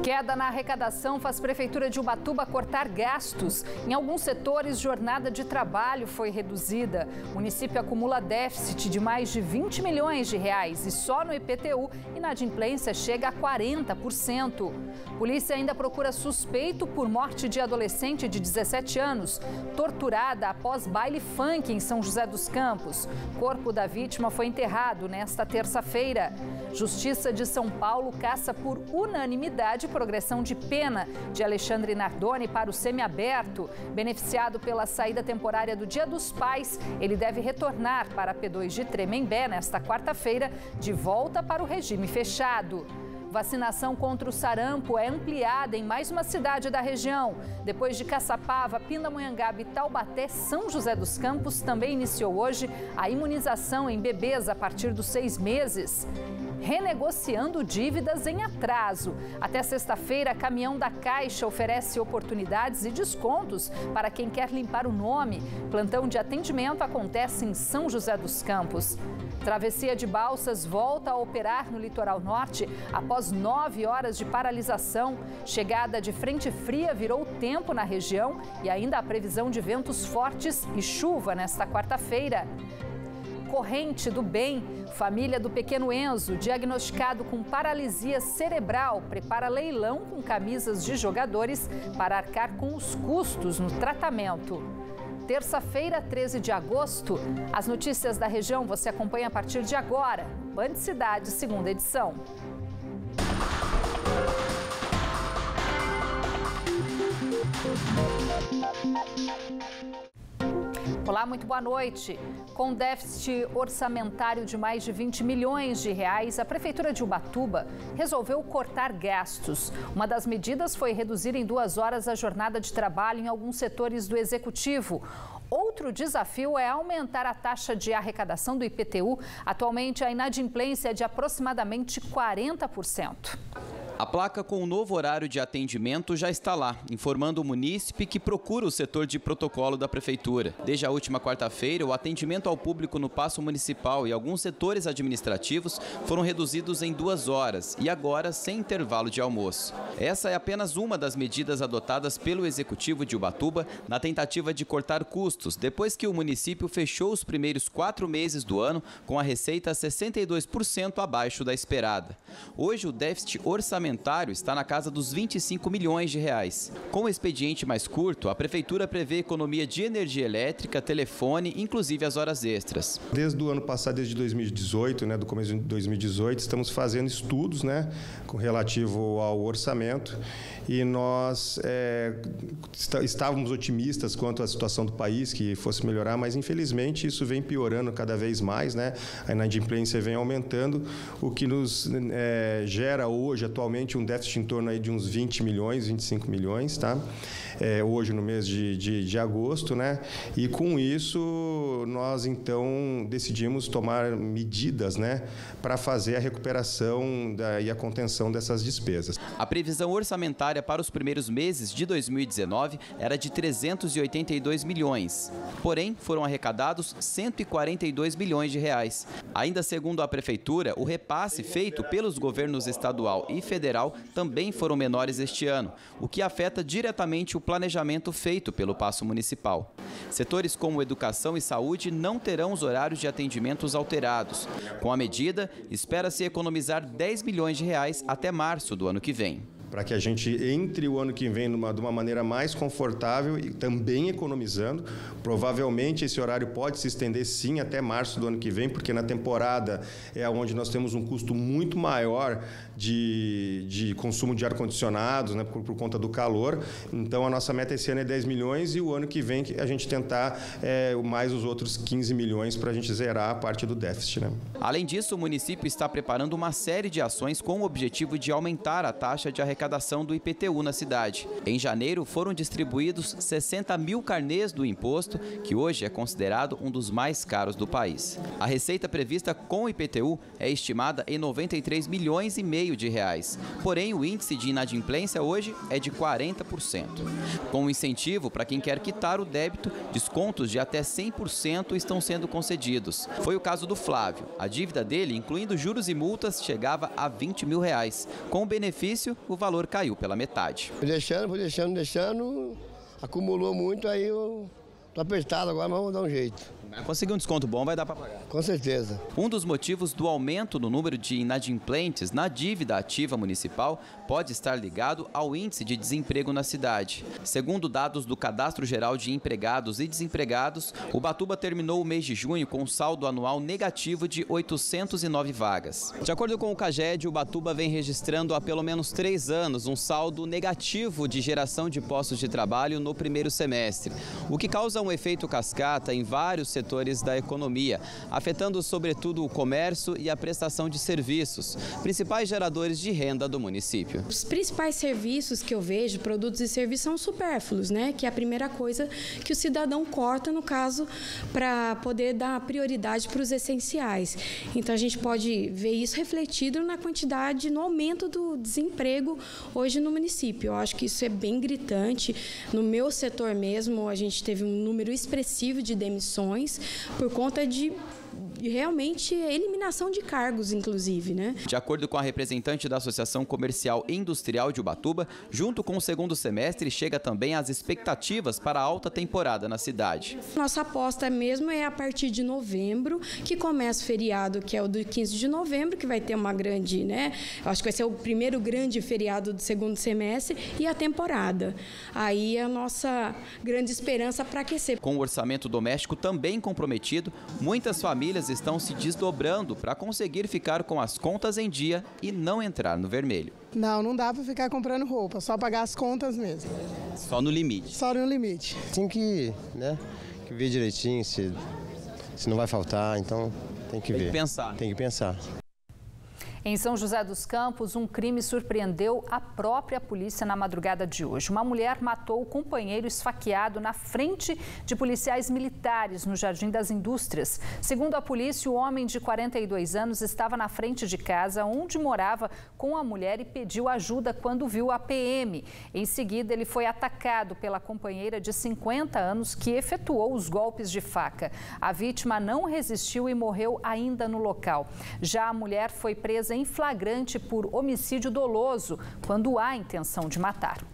Queda na arrecadação faz Prefeitura de Ubatuba cortar gastos. Em alguns setores, jornada de trabalho foi reduzida. O município acumula déficit de mais de 20 milhões de reais e só no IPTU, inadimplência chega a 40%. Polícia ainda procura suspeito por morte de adolescente de 17 anos, torturada após baile funk em São José dos Campos. O corpo da vítima foi enterrado nesta terça-feira. Justiça de São Paulo caça por unanimidade progressão de pena de Alexandre Nardoni para o semiaberto. Beneficiado pela saída temporária do Dia dos Pais, ele deve retornar para a P2 de Tremembé nesta quarta-feira, de volta para o regime fechado. Vacinação contra o sarampo é ampliada em mais uma cidade da região. Depois de Caçapava, Pindamonhangaba e Taubaté, São José dos Campos também iniciou hoje a imunização em bebês a partir dos 6 meses. Renegociando dívidas em atraso. Até sexta-feira, caminhão da Caixa oferece oportunidades e descontos para quem quer limpar o nome. Plantão de atendimento acontece em São José dos Campos. Travessia de Balsas volta a operar no litoral norte após 9 horas de paralisação. Chegada de frente fria virou tempo na região e ainda há previsão de ventos fortes e chuva nesta quarta-feira. Corrente do Bem, família do pequeno Enzo, diagnosticado com paralisia cerebral, prepara leilão com camisas de jogadores para arcar com os custos no tratamento. Terça-feira, 13 de agosto, as notícias da região você acompanha a partir de agora. Band Cidade, segunda edição. Olá, muito boa noite. Com déficit orçamentário de mais de 20 milhões de reais, a Prefeitura de Ubatuba resolveu cortar gastos. Uma das medidas foi reduzir em 2 horas a jornada de trabalho em alguns setores do Executivo. Outro desafio é aumentar a taxa de arrecadação do IPTU. Atualmente, a inadimplência é de aproximadamente 40%. A placa com o novo horário de atendimento já está lá, informando o munícipe que procura o setor de protocolo da Prefeitura. Desde a última quarta-feira, o atendimento ao público no Paço Municipal e alguns setores administrativos foram reduzidos em 2 horas e agora sem intervalo de almoço. Essa é apenas uma das medidas adotadas pelo Executivo de Ubatuba na tentativa de cortar custos, depois que o município fechou os primeiros 4 meses do ano com a receita 62% abaixo da esperada. Hoje, o déficit orçamentário está na casa dos 25 milhões de reais. Com o expediente mais curto, a Prefeitura prevê economia de energia elétrica, telefone, inclusive as horas extras. Desde o ano passado, desde 2018, do começo de 2018, estamos fazendo estudos, com relativo ao orçamento e nós estávamos otimistas quanto à situação do país, que fosse melhorar, mas infelizmente isso vem piorando cada vez mais, a inadimplência vem aumentando, o que nos gera hoje, atualmente, um déficit em torno aí de uns 20 milhões, 25 milhões, hoje no mês de agosto, E com isso nós então decidimos tomar medidas, para fazer a recuperação e a contenção dessas despesas. A previsão orçamentária para os primeiros meses de 2019 era de 382 milhões. Porém, foram arrecadados 142 milhões de reais. Ainda segundo a Prefeitura, o repasse feito pelos governos estadual e federal também foram menores este ano, o que afeta diretamente o planejamento feito pelo Paço Municipal. Setores como educação e saúde não terão os horários de atendimentos alterados. Com a medida, espera-se economizar 10 milhões de reais até março do ano que vem. Para que a gente entre o ano que vem de uma maneira mais confortável e também economizando. Provavelmente esse horário pode se estender sim até março do ano que vem, porque na temporada é onde nós temos um custo muito maior de consumo de ar-condicionados, por conta do calor. Então a nossa meta esse ano é 10 milhões e o ano que vem a gente tentar mais os outros 15 milhões para a gente zerar a parte do déficit. Além disso, o município está preparando uma série de ações com o objetivo de aumentar a taxa de arrecadação do IPTU na cidade. Em janeiro, foram distribuídos 60 mil carnês do imposto, que hoje é considerado um dos mais caros do país. A receita prevista com o IPTU é estimada em 93 milhões e meio de reais. Porém, o índice de inadimplência hoje é de 40%. Com o incentivo para quem quer quitar o débito, descontos de até 100% estão sendo concedidos. Foi o caso do Flávio. A dívida dele, incluindo juros e multas, chegava a 20 mil reais. Com o benefício, o valor valor caiu pela metade. Fui deixando, acumulou muito, aí eu tô apertado agora, mas vamos dar um jeito. Conseguir um desconto bom, vai dar para pagar. Com certeza. Um dos motivos do aumento no número de inadimplentes na dívida ativa municipal pode estar ligado ao índice de desemprego na cidade. Segundo dados do Cadastro Geral de Empregados e Desempregados, Ubatuba terminou o mês de junho com um saldo anual negativo de 809 vagas. De acordo com o CAGED, Ubatuba vem registrando há pelo menos 3 anos um saldo negativo de geração de postos de trabalho no primeiro semestre, o que causa um efeito cascata em vários setores da economia, afetando sobretudo o comércio e a prestação de serviços, principais geradores de renda do município. Os principais serviços que eu vejo, produtos e serviços, são supérfluos, né? Que é a primeira coisa que o cidadão corta, no caso, para poder dar prioridade para os essenciais. Então, a gente pode ver isso refletido na quantidade, no aumento do desemprego hoje no município. Eu acho que isso é bem gritante. No meu setor mesmo, a gente teve um número expressivo de demissões por conta de realmente eliminação de cargos, inclusive, né? De acordo com a representante da Associação Comercial e Industrial de Ubatuba, junto com o segundo semestre, chega também as expectativas para a alta temporada na cidade. Nossa aposta mesmo é a partir de novembro, que começa o feriado, que é o do 15 de novembro, que vai ter uma grande, né? Acho que vai ser o primeiro grande feriado do segundo semestre, e a temporada. Aí é a nossa grande esperança para aquecer. Com o orçamento doméstico também comprometido, muitas famílias estão se desdobrando para conseguir ficar com as contas em dia e não entrar no vermelho. Não dá para ficar comprando roupa, só pagar as contas mesmo. Só no limite? Só no limite. Tem que ver direitinho se não vai faltar, então tem que ver. Tem que pensar. Tem que pensar. Em São José dos Campos, um crime surpreendeu a própria polícia na madrugada de hoje. Uma mulher matou o companheiro esfaqueado na frente de policiais militares no Jardim das Indústrias. Segundo a polícia, o homem de 42 anos estava na frente de casa onde morava com a mulher e pediu ajuda quando viu a PM. Em seguida, ele foi atacado pela companheira de 50 anos que efetuou os golpes de faca. A vítima não resistiu e morreu ainda no local. Já a mulher foi presa em flagrante por homicídio doloso, quando há intenção de matar.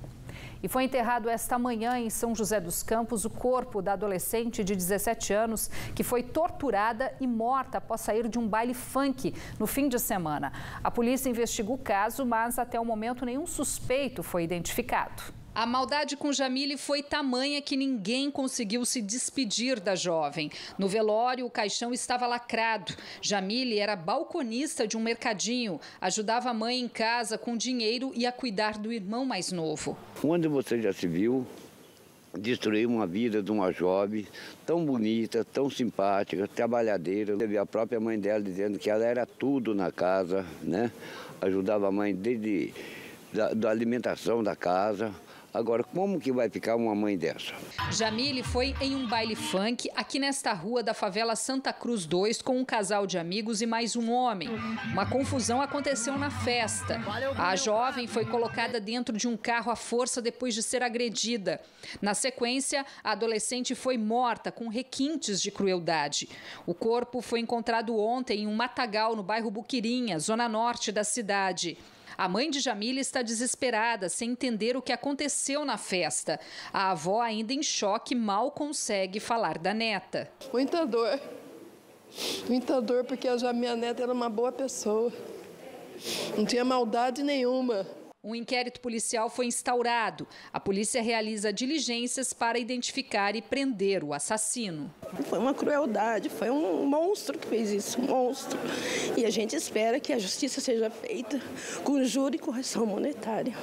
E foi enterrado esta manhã em São José dos Campos o corpo da adolescente de 17 anos que foi torturada e morta após sair de um baile funk no fim de semana. A polícia investiga o caso, mas até o momento nenhum suspeito foi identificado. A maldade com Jamile foi tamanha que ninguém conseguiu se despedir da jovem. No velório, o caixão estava lacrado. Jamile era balconista de um mercadinho, ajudava a mãe em casa com dinheiro e a cuidar do irmão mais novo. Onde você já se viu destruir uma vida de uma jovem tão bonita, tão simpática, trabalhadeira. Teve a própria mãe dela dizendo que ela era tudo na casa, né? Ajudava a mãe desde da alimentação da casa. Agora, como que vai ficar uma mãe dessa? Jamile foi em um baile funk aqui nesta rua da favela Santa Cruz 2 com um casal de amigos e mais um homem. Uma confusão aconteceu na festa. A jovem foi colocada dentro de um carro à força depois de ser agredida. Na sequência, a adolescente foi morta com requintes de crueldade. O corpo foi encontrado ontem em um matagal no bairro Buquirinha, zona norte da cidade. A mãe de Jamile está desesperada, sem entender o que aconteceu na festa. A avó, ainda em choque, mal consegue falar da neta. Muita dor porque a minha neta era uma boa pessoa, não tinha maldade nenhuma. Um inquérito policial foi instaurado. A polícia realiza diligências para identificar e prender o assassino. Foi uma crueldade, foi um monstro que fez isso, um monstro. E a gente espera que a justiça seja feita com júri e correção monetária.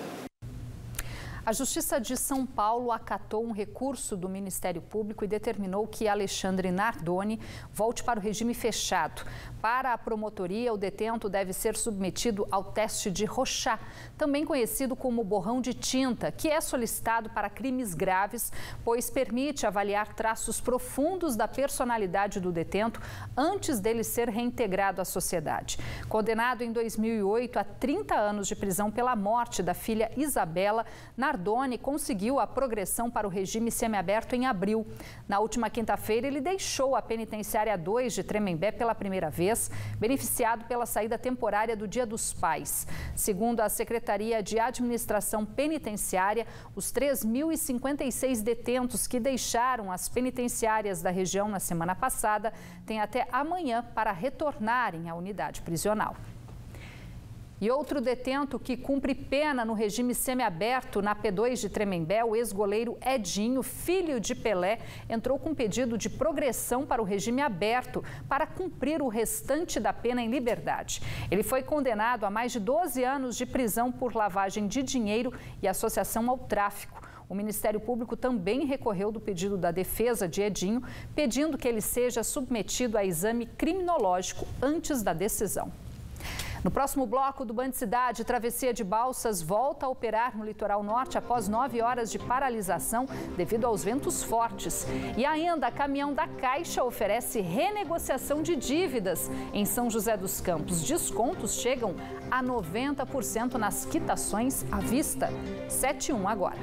A Justiça de São Paulo acatou um recurso do Ministério Público e determinou que Alexandre Nardoni volte para o regime fechado. Para a promotoria, o detento deve ser submetido ao teste de Rorschach, também conhecido como borrão de tinta, que é solicitado para crimes graves, pois permite avaliar traços profundos da personalidade do detento antes dele ser reintegrado à sociedade. Condenado em 2008 a 30 anos de prisão pela morte da filha Isabela, Nardoni Nardoni conseguiu a progressão para o regime semiaberto em abril. Na última quinta-feira, ele deixou a penitenciária 2 de Tremembé pela primeira vez, beneficiado pela saída temporária do Dia dos Pais. Segundo a Secretaria de Administração Penitenciária, os 3.056 detentos que deixaram as penitenciárias da região na semana passada têm até amanhã para retornarem à unidade prisional. E outro detento que cumpre pena no regime semiaberto na P2 de Tremembé, o ex-goleiro Edinho, filho de Pelé, entrou com pedido de progressão para o regime aberto para cumprir o restante da pena em liberdade. Ele foi condenado a mais de 12 anos de prisão por lavagem de dinheiro e associação ao tráfico. O Ministério Público também recorreu do pedido da defesa de Edinho, pedindo que ele seja submetido a exame criminológico antes da decisão. No próximo bloco do Band Cidade, Travessia de Balsas volta a operar no litoral norte após 9 horas de paralisação devido aos ventos fortes. E ainda, caminhão da Caixa oferece renegociação de dívidas em São José dos Campos. Descontos chegam a 90% nas quitações à vista. 7:01 agora.